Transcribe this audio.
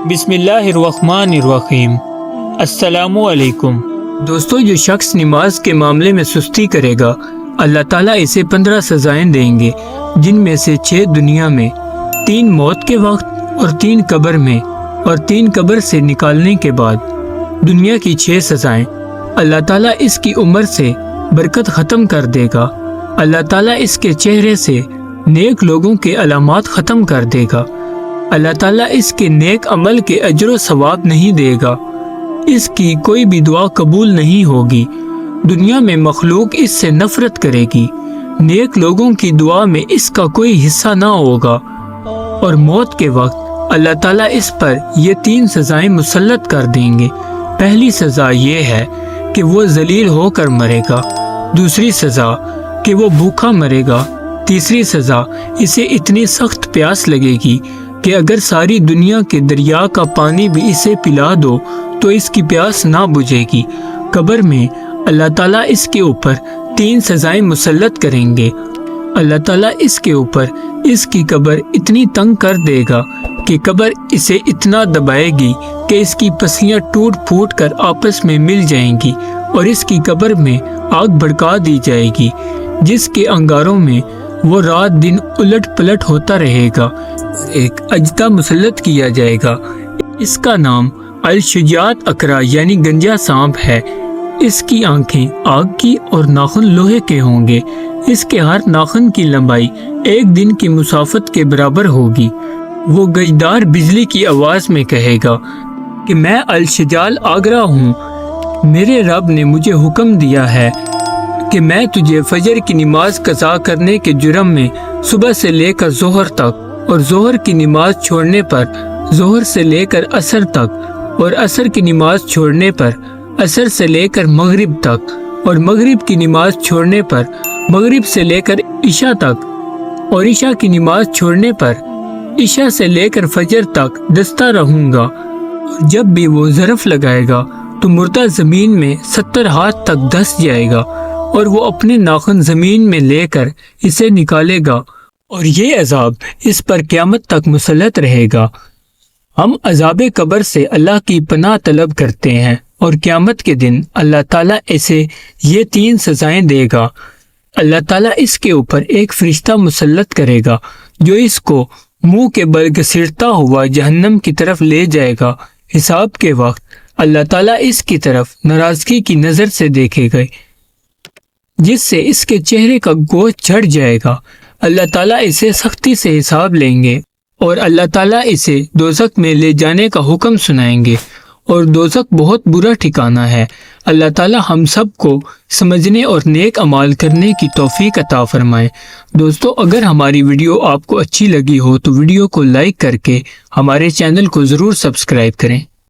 بسم اللہ الرحمن الرحیم۔ السلام علیکم دوستو، جو شخص نماز کے معاملے میں سستی کرے گا اللہ تعالیٰ اسے 15 سزائیں دیں گے، جن میں سے 6 دنیا میں، 3 موت کے وقت اور 3 قبر میں اور 3 قبر سے نکالنے کے بعد۔ دنیا کی 6 سزائیں: اللہ تعالیٰ اس کی عمر سے برکت ختم کر دے گا، اللہ تعالیٰ اس کے چہرے سے نیک لوگوں کے علامات ختم کر دے گا، اللہ تعالیٰ اس کے نیک عمل کے اجر و ثواب نہیں دے گا، اس کی کوئی بھی دعا قبول نہیں ہوگی، دنیا میں مخلوق اس سے نفرت کرے گی، نیک لوگوں کی دعا میں اس کا کوئی حصہ نہ ہوگا، اور موت کے وقت اللہ تعالیٰ اس پر یہ 3 سزائیں مسلط کر دیں گے۔ پہلی سزا یہ ہے کہ وہ ذلیل ہو کر مرے گا، دوسری سزا کہ وہ بھوکا مرے گا، تیسری سزا اسے اتنی سخت پیاس لگے گی کہ اگر ساری دنیا کے دریا کا پانی بھی اسے پلا دو تو اس کی پیاس نہ بجھے گی۔ قبر میں اللہ تعالیٰ اس کے اوپر 3 سزائیں مسلط کریں گے۔ اللہ تعالیٰ اس کے اوپر اس کی قبر اتنی تنگ کر دے گا کہ قبر اسے اتنا دبائے گی کہ اس کی پسلیاں ٹوٹ پھوٹ کر آپس میں مل جائیں گی، اور اس کی قبر میں آگ بھڑکا دی جائے گی، جس کے انگاروں میں وہ رات دن الٹ پلٹ ہوتا رہے گا۔ ایک اجدہ مسلط کیا جائے گا، اس کا نام الشجاعت اقرا یعنی گنجا سانپ ہے۔ اس کی آنکھیں آگ کی اور ناخن لوہے کے ہوں گے، اس کے ہر ناخن کی لمبائی 1 دن کی مسافت کے برابر ہوگی۔ وہ گجدار بجلی کی آواز میں کہے گا کہ میں الشجاعت اقرا ہوں، میرے رب نے مجھے حکم دیا ہے کہ میں تجھے فجر کی نماز قضا کرنے کے جرم میں صبح سے لے کر ظہر تک، اور ظہر کی نماز چھوڑنے پر ظہر سے لے کر عصر تک، اور عصر کی نماز چھوڑنے پر عصر سے لے کر مغرب تک، اور مغرب کی نماز چھوڑنے پر مغرب سے لے کر عشاء تک، اور عشاء کی نماز چھوڑنے پر عشاء سے لے کر فجر تک دستہ رہوں گا۔ اور جب بھی وہ ظرف لگائے گا تو مردہ زمین میں 70 ہاتھ تک دھس جائے گا، اور وہ اپنے ناخن زمین میں لے کر اسے نکالے گا، اور یہ عذاب اس پر قیامت تک مسلط رہے گا۔ ہم عذاب قبر سے اللہ کی پناہ طلب کرتے ہیں، اور قیامت کے دن اللہ تعالیٰ اسے یہ 3 سزائیں دے گا۔ اللہ تعالیٰ اس کے اوپر ایک فرشتہ مسلط کرے گا جو اس کو منہ کے بل گھسیٹتا ہوا جہنم کی طرف لے جائے گا۔ حساب کے وقت اللہ تعالیٰ اس کی طرف ناراضگی کی نظر سے دیکھے گا، جس سے اس کے چہرے کا گوشت جھڑ جائے گا۔ اللہ تعالیٰ اسے سختی سے حساب لیں گے، اور اللہ تعالیٰ اسے دوزخ میں لے جانے کا حکم سنائیں گے، اور دوزخ بہت برا ٹھکانہ ہے۔ اللہ تعالیٰ ہم سب کو سمجھنے اور نیک اعمال کرنے کی توفیق عطا فرمائے۔ دوستو، اگر ہماری ویڈیو آپ کو اچھی لگی ہو تو ویڈیو کو لائک کر کے ہمارے چینل کو ضرور سبسکرائب کریں۔